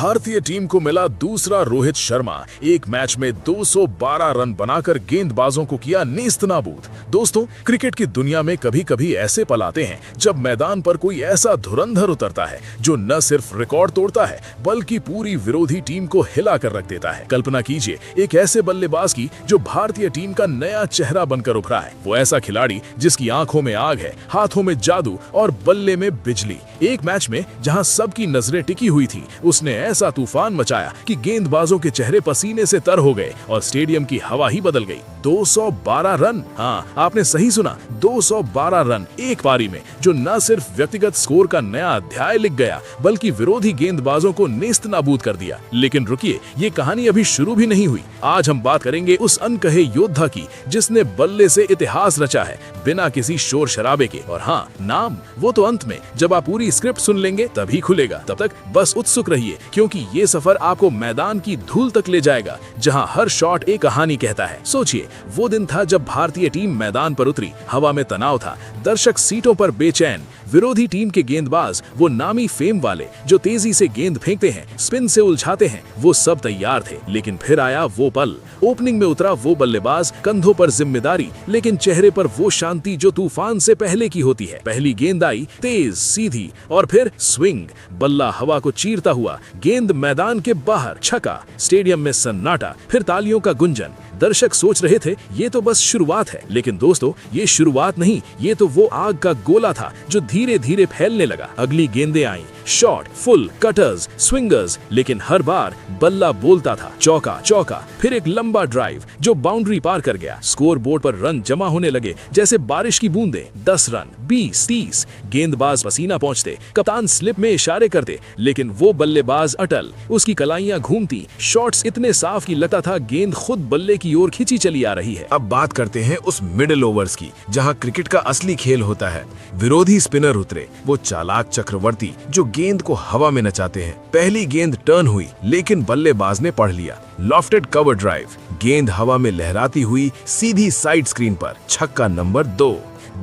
भारतीय टीम को मिला दूसरा रोहित शर्मा। एक मैच में 212 रन बनाकर गेंदबाजों को किया नेस्तनाबूद। दोस्तों, क्रिकेट की दुनिया में कभी कभी ऐसे पल आते हैं जब मैदान पर कोई ऐसा धुरंधर उतरता है जो न सिर्फ रिकॉर्ड तोड़ता है बल्कि पूरी विरोधी टीम को हिला कर रख देता है। कल्पना कीजिए एक ऐसे बल्लेबाज की जो भारतीय टीम का नया चेहरा बनकर उभरा है। वो ऐसा खिलाड़ी जिसकी आंखों में आग है, हाथों में जादू और बल्ले में बिजली। एक मैच में जहां सबकी नजरें टिकी हुई थी, उसने ऐसा तूफान मचाया कि गेंदबाजों के चेहरे पसीने से तर हो गए और स्टेडियम की हवा ही बदल गई। 212 रन, हाँ आपने सही सुना, 212 रन एक पारी में, जो न सिर्फ व्यक्तिगत स्कोर का नया अध्याय लिख गया बल्कि विरोधी गेंदबाजों को नेस्तनाबूद कर दिया। लेकिन रुकिए, ये कहानी अभी शुरू भी नहीं हुई। आज हम बात करेंगे उस अनकहे योद्धा की जिसने बल्ले से इतिहास रचा है बिना किसी शोर शराबे के। और हाँ, नाम वो तो अंत में, जब आप पूरी स्क्रिप्ट सुन लेंगे तभी खुलेगा। तब तक बस उत्सुक रहिए क्योंकि ये सफर आपको मैदान की धूल तक ले जाएगा जहां हर शॉट एक कहानी कहता है। सोचिए, वो दिन था जब भारतीय टीम मैदान पर उतरी। हवा में तनाव था, दर्शक सीटों पर बेचैन, विरोधी टीम के गेंदबाज, वो नामी फेम वाले जो तेजी से गेंद फेंकते हैं, स्पिन से उलझाते हैं, वो सब तैयार थे। लेकिन फिर आया वो पल। ओपनिंग में उतरा वो बल्लेबाज, कंधों पर जिम्मेदारी लेकिन चेहरे पर वो शांति जो तूफान से पहले की होती है। पहली गेंद आई, तेज, सीधी और फिर स्विंग। बल्ला हवा को चीरता हुआ, गेंद मैदान के बाहर, छक्का। स्टेडियम में सन्नाटा, फिर तालियों का गुंजन। दर्शक सोच रहे थे ये तो बस शुरुआत है। लेकिन दोस्तों, ये शुरुआत नहीं, ये तो वो आग का गोला था जो धीरे धीरे फैलने लगा। अगली गेंदें आईं, शॉट, फुल, कटर्स, स्विंगर्स, लेकिन हर बार बल्ला बोलता था चौका चौका। फिर एक लंबा ड्राइव जो बाउंड्री पार कर गया। स्कोर बोर्ड पर रन जमा होने लगे जैसे बारिश की बूंदें। 10 रन, 20, 30। गेंदबाज पसीना पहुंचते, कप्तान स्लिप में इशारे करते, लेकिन वो बल्लेबाज अटल। उसकी कलाइयां घूमती, शॉट्स इतने साफ कि लगता था गेंद खुद बल्ले की ओर खींची चली आ रही है। अब बात करते हैं उस मिडिल ओवर्स की जहां क्रिकेट का असली खेल होता है। विरोधी स्पिनर उतरे, वो चालाक चक्रवर्ती जो गेंद को हवा में नचाते हैं। पहली गेंद टर्न हुई लेकिन बल्लेबाज ने पढ़ लिया। लॉफ्टेड कवर ड्राइव, गेंद हवा में लहराती हुई सीधी साइड स्क्रीन पर, छक्का नंबर 2।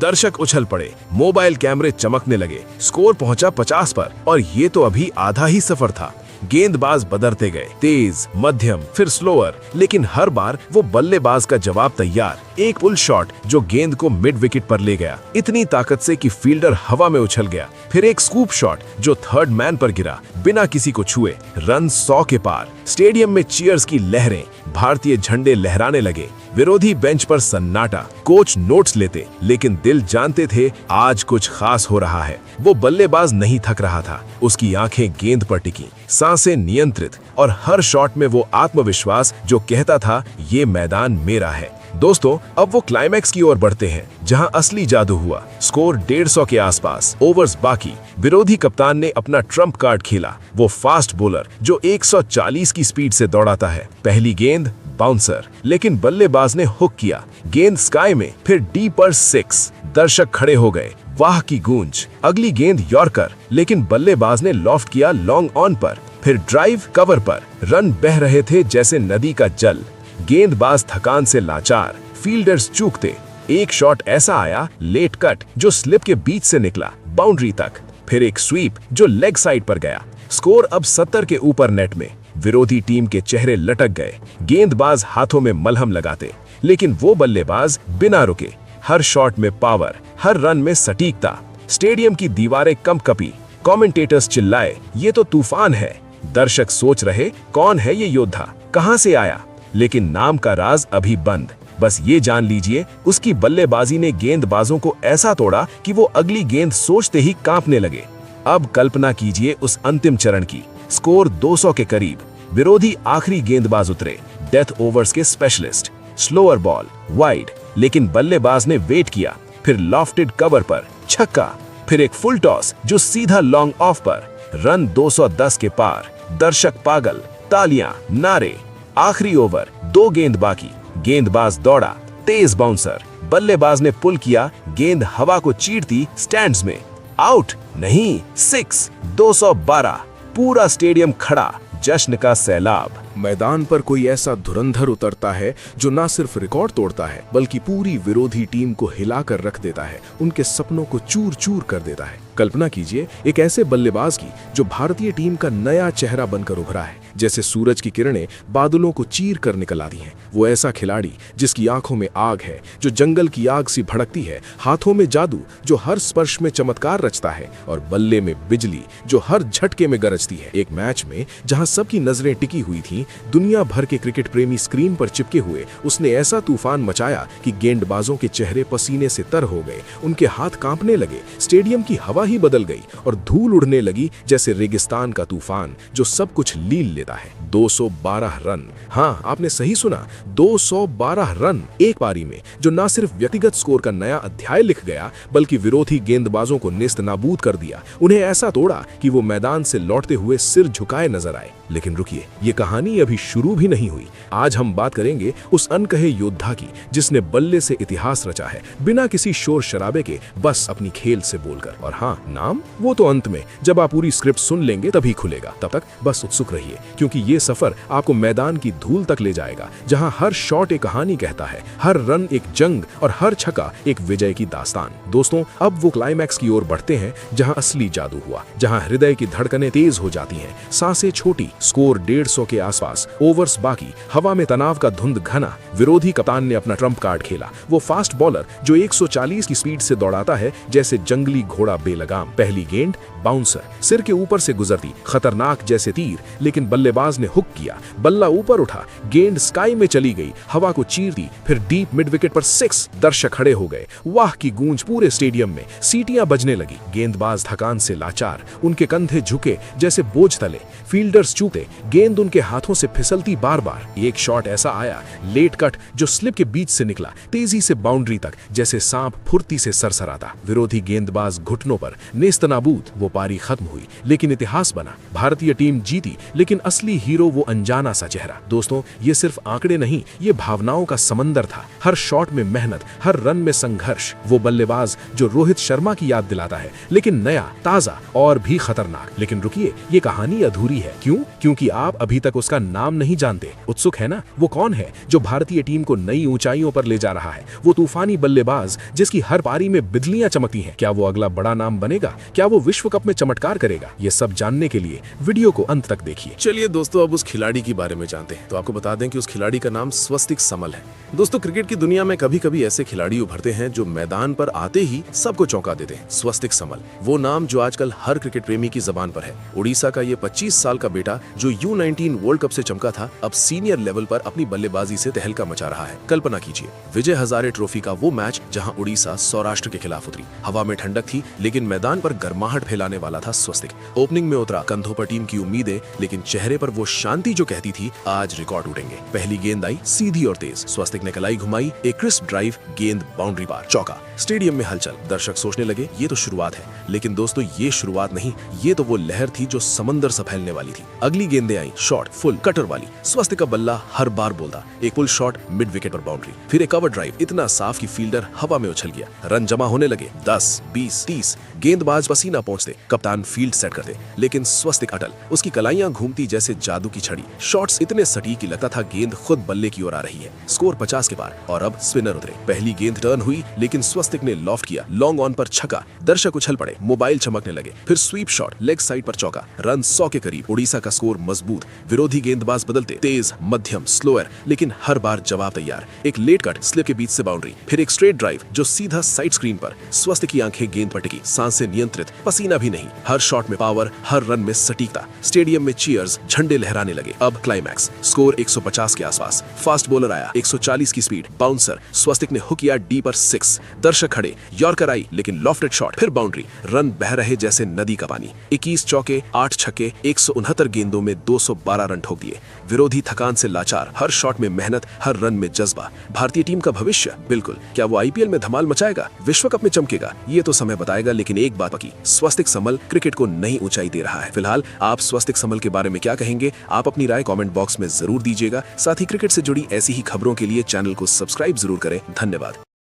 दर्शक उछल पड़े, मोबाइल कैमरे चमकने लगे। स्कोर पहुंचा 50 पर और ये तो अभी आधा ही सफर था। गेंदबाज बदलते गए, तेज, मध्यम, फिर स्लोअर, लेकिन हर बार वो बल्लेबाज का जवाब तैयार। एक पुल शॉट जो गेंद को मिड विकेट पर ले गया, इतनी ताकत से कि फील्डर हवा में उछल गया। फिर एक स्कूप शॉट जो थर्ड मैन पर गिरा बिना किसी को छुए। रन 100 के पार। स्टेडियम में चीयर्स की लहरें, भारतीय झंडे लहराने लगे। विरोधी बेंच पर सन्नाटा। कोच नोट्स लेते लेकिन दिल जानते थे आज कुछ खास हो रहा है। वो बल्लेबाज नहीं थक रहा था, उसकी आंखें गेंद पर टिकी, सांसें नियंत्रित और हर शॉट में वो आत्मविश्वास जो कहता था ये मैदान मेरा है। दोस्तों, अब वो क्लाइमैक्स की ओर बढ़ते हैं जहां असली जादू हुआ। स्कोर 150 के आसपास, ओवर्स बाकी। विरोधी कप्तान ने अपना ट्रम्प कार्ड खेला, वो फास्ट बॉलर जो 140 की स्पीड से दौड़ाता है। पहली गेंद बाउंसर, लेकिन बल्लेबाज ने हुक किया। गेंद स्काई में, फिर डी पर 6। दर्शक खड़े हो गए, वाह की गूंज। अगली गेंद यॉर्कर, लेकिन बल्लेबाज ने लॉफ्ट किया लॉन्ग ऑन पर। फिर ड्राइव कवर पर, रन बह रहे थे जैसे नदी का जल। गेंदबाज थकान से लाचार, फील्डर्स चूकते। एक शॉट ऐसा आया, लेट कट, जो स्लिप के बीच से निकला बाउंड्री तक। फिर एक स्वीप जो लेग साइड पर गया। स्कोर अब 70 के ऊपर नेट में। विरोधी टीम के चेहरे लटक गए, गेंदबाज हाथों में मलहम लगाते, लेकिन वो बल्लेबाज बिना रुके। हर शॉट में पावर, हर रन में सटीकता। स्टेडियम की दीवारें कंपकपी, कमेंटेटर्स चिल्लाए, ये तो तूफान है। दर्शक सोच रहे कौन है ये योद्धा, कहां से आया? लेकिन नाम का राज अभी बंद। बस ये जान लीजिए, उसकी बल्लेबाजी ने गेंदबाजों को ऐसा तोड़ा कि वो अगली गेंद सोचते ही कांपने लगे। अब कल्पना कीजिए उस अंतिम चरण की। स्कोर 200 के करीब। विरोधी आखिरी गेंदबाज उतरे, डेथ ओवर्स के स्पेशलिस्ट। स्लोअर बॉल, वाइड, लेकिन बल्लेबाज ने वेट किया। फिर लॉफ्टेड कवर पर, छक्का। फिर एक फुल टॉस जो सीधा लॉन्ग ऑफ पर। रन 210 के पार। दर्शक पागल, तालियां, नारे। आखिरी ओवर, 2 गेंद बाकी। गेंदबाज दौड़ा, तेज बाउंसर। बल्लेबाज ने पुल किया, गेंद हवा को चीरती स्टैंड्स में। आउट नहीं, 6। 212। पूरा स्टेडियम खड़ा, जश्न का सैलाब। मैदान पर कोई ऐसा धुरंधर उतरता है जो न सिर्फ रिकॉर्ड तोड़ता है बल्कि पूरी विरोधी टीम को हिलाकर रख देता है, उनके सपनों को चूर चूर कर देता है। कल्पना कीजिए एक ऐसे बल्लेबाज की जो भारतीय टीम का नया चेहरा बनकर उभरा है, जैसे सूरज की किरणें बादलों को चीर कर निकल आती हैं। वो ऐसा खिलाड़ी जिसकी आंखों में आग है, जो जंगल की आग सी भड़कती है, हाथों में जादू जो हर स्पर्श में चमत्कार रचता है, और बल्ले में बिजली जो हर झटके में गरजती है। एक मैच में जहां सबकी नजरें टिकी हुई थीं, दुनिया भर के क्रिकेट प्रेमी स्क्रीन पर चिपके हुए, उसने ऐसा तूफान मचाया कि गेंदबाजों के चेहरे पसीने से तर हो गए, उनके हाथ कांपने लगे, स्टेडियम की हवा ही बदल गई और धूल उड़ने लगी जैसे रेगिस्तान का तूफान जो सब कुछ लील लेता है। 212 रन, हाँ आपने सही सुना, 212 रन एक पारी में, जो न सिर्फ व्यक्तिगत स्कोर का नया अध्याय लिख गया बल्कि विरोधी गेंदबाजों को नेस्त नाबूद कर दिया, उन्हें ऐसा तोड़ा कि वो मैदान से लौटते हुए सिर झुकाए नजर आए। लेकिन रुकिए, ये कहानी अभी शुरू भी नहीं हुई। आज हम बात करेंगे उस अनकहे योद्धा की जिसने बल्ले से इतिहास रचा है, बिना किसी शोर शराबे के, बस अपनी खेल से बोलकर। और हाँ, नाम वो तो अंत में, जब आप पूरी स्क्रिप्ट सुन लेंगे तभी खुलेगा। तब तक बस उत्सुक रहिए, क्योंकि ये सफर आपको मैदान की धूल तक ले जाएगा, जहां हर शॉट एक कहानी कहता है, हर रन एक जंग और हर छक्का एक विजय की दास्तान। दोस्तों, अब वो क्लाइमैक्स की ओर बढ़ते हैं जहां असली जादू हुआ, जहां हृदय की धड़कनें तेज हो जाती हैं, सांसें छोटी, स्कोर 150 के आसपास, ओवर्स बाकी, हवा में तनाव का धुंध घना। विरोधी कप्तान ने अपना ट्रम्प कार्ड खेला, वो फास्ट बॉलर जो 140 की स्पीड से दौड़ाता है जैसे जंगली घोड़ा बेलगाम। पहली गेंद बाउंसर, सिर के ऊपर से गुजरती, खतरनाक जैसे तीर, लेकिन बल्लेबाज ने हुक किया, बल्ला ऊपर उठा, गेंद स्काई में चली गई, हवा को चीरती, फिर डीप मिड विकेट पर 6। दर्शक खड़े हो गए, वाह की गूंज पूरे स्टेडियम में, सीटियां बजने लगी। गेंदबाज थकान से लाचार, उनके कंधे झुके जैसे बोझ तले, फील्डर्स चूते, गेंद उनके हाथों से फिसलती बार बार। एक शॉट ऐसा आया, लेट कट, जो स्लिप के बीच से निकला, तेजी से बाउंड्री तक, जैसे सांप फुर्ती से सरसराता। विरोधी गेंदबाज घुटनों पर, नेस्तनाबूद। वो पारी खत्म हुई, लेकिन इतिहास बना। भारतीय टीम जीती, लेकिन असली हीरो वो अनजाना सा चेहरा। दोस्तों, ये सिर्फ आंकड़े नहीं, ये भावनाओं का समंदर था। हर शॉट में मेहनत, हर रन में संघर्ष। वो बल्लेबाज जो रोहित शर्मा की याद दिलाता है, लेकिन नया, ताजा और भी खतरनाक। लेकिन रुकिए, ये कहानी अधूरी है। क्यों? क्योंकि आप अभी तक उसका नाम नहीं जानते। उत्सुक है ना? वो कौन है जो भारतीय टीम को नई ऊंचाइयों पर ले जा रहा है? वो तूफानी बल्लेबाज जिसकी हर पारी में बिजलियां चमकती हैं। क्या वो अगला बड़ा नाम बनेगा? क्या वो विश्व कप में चमत्कार करेगा? ये सब जानने के लिए वीडियो को अंत तक देखिए। चलिए दोस्तों, अब उस खिलाड़ी के बारे में जानते हैं। तो आपको बता दें कि उस खिलाड़ी का नाम स्वस्तिक समल है। दोस्तों, क्रिकेट की दुनिया में कभी कभी ऐसे खिलाड़ी उभरते हैं जो मैदान पर आते ही सबको चौंका देते हैं। स्वस्तिक समल, वो नाम जो आजकल हर क्रिकेट प्रेमी की जबान पर है। उड़ीसा का ये 25 साल का बेटा जो U19 वर्ल्ड कप से चमका था, अब सीनियर लेवल पर अपनी बल्लेबाजी से तहलका मचा रहा है। कल्पना कीजिए, विजय हजारे ट्रॉफी का वो मैच जहां उड़ीसा सौराष्ट्र के खिलाफ उतरी। हवा में ठंडक थी, लेकिन मैदान पर गर्माहट फैलाने वाला था स्वस्तिक। ओपनिंग में उतरा, कंधों पर टीम की उम्मीदें, लेकिन चेहरे पर वो शांति जो कहती थी आज रिकॉर्ड उठेंगे। पहली गेंद आई सीधी और तेज, स्वस्तिक ने कलाई घुमाई, एक क्रिस्प ड्राइव, गेंद बाउंड्री पार, चौका। स्टेडियम में हलचल, दर्शक सोचने लगे ये तो शुरुआत है। लेकिन दोस्तों, ये शुरुआत नहीं, ये तो वो लहर थी जो समंदर सा फैलने वाली थी। अगली गेंदें आई, शॉर्ट, फुल, कटर वाली। स्वस्तिक का बल्ला हर बार बोलता, एक पुल शॉट, मिड विकेट पर बाउंड्री, फिर एक कवर ड्राइव, इतना साफ कि फील्डर हवा में उछल गया। रन जमा होने लगे, 10, 20, 30। गेंदबाज पसीना पहुंचते, कप्तान फील्ड सेट करते, लेकिन स्वस्तिक अटल, उसकी कलाइयां घूमती जैसे जादू की छड़ी। शॉट्स इतने सटीक कि लगता था गेंद खुद बल्ले की ओर आ रही है। स्कोर 50 के पार, और अब स्पिनर उतरे। पहली गेंद टर्न हुई, लेकिन स्वस्तिक ने लॉफ्ट किया, लॉन्ग ऑन पर छक्का। दर्शक उछल पड़े, मोबाइल चमकने लगे, फिर स्वीप शॉट, लेग साइड पर चौका। रन 100 के करीब। उड़ीसा का स्कोर मजबूत। विरोधी गेंदबाज बदलते, तेज, मध्यम, स्लोअर, लेकिन हर बार जवाब तैयार। एक लेट कट, स्लिप के बीच से बाउंड्री, फिर एक स्ट्रेट ड्राइव जो सीधा साइड स्क्रीन पर। स्वस्तिक की आंखें गेंद पर टिकी, सांसें नियंत्रित, पसीना भी नहीं। हर शॉट में पावर, हर रन में सटीकता। स्टेडियम में चीयर्स, झंडे लहराने लगे। अब क्लाइमैक्स, स्कोर 150 के आसपास। फास्ट बॉलर आया, 140 की स्पीड, बाउंसर, स्वस्तिक ने हुक किया डी पर 6। दर्शक खड़े, यॉर्कर आई, लेकिन लॉफ्टेड शॉट, फिर बाउंड्री। रन बह रहे जैसे नदी का पानी। 21 चौके, 8 छक्के, 169 गेंदों में 212 रन ठोक दिए। विरोधी थकान से लाचार, हर शॉट में मेहनत, हर रन में जज्बा। भारतीय टीम का भविष्य, बिल्कुल, क्या वो IPL में धमाल मचाएगा, विश्व कप में चमकेगा? ये तो समय बताएगा, लेकिन एक बात पक्की, स्वस्तिक समल क्रिकेट को नई ऊंचाई दे रहा है। फिलहाल आप स्वस्तिक समल के बारे में क्या कहेंगे? आप अपनी राय कमेंट बॉक्स में जरूर दीजिएगा। साथ ही क्रिकेट से जुड़ी ऐसी ही खबरों के लिए चैनल को सब्सक्राइब जरूर करें। धन्यवाद।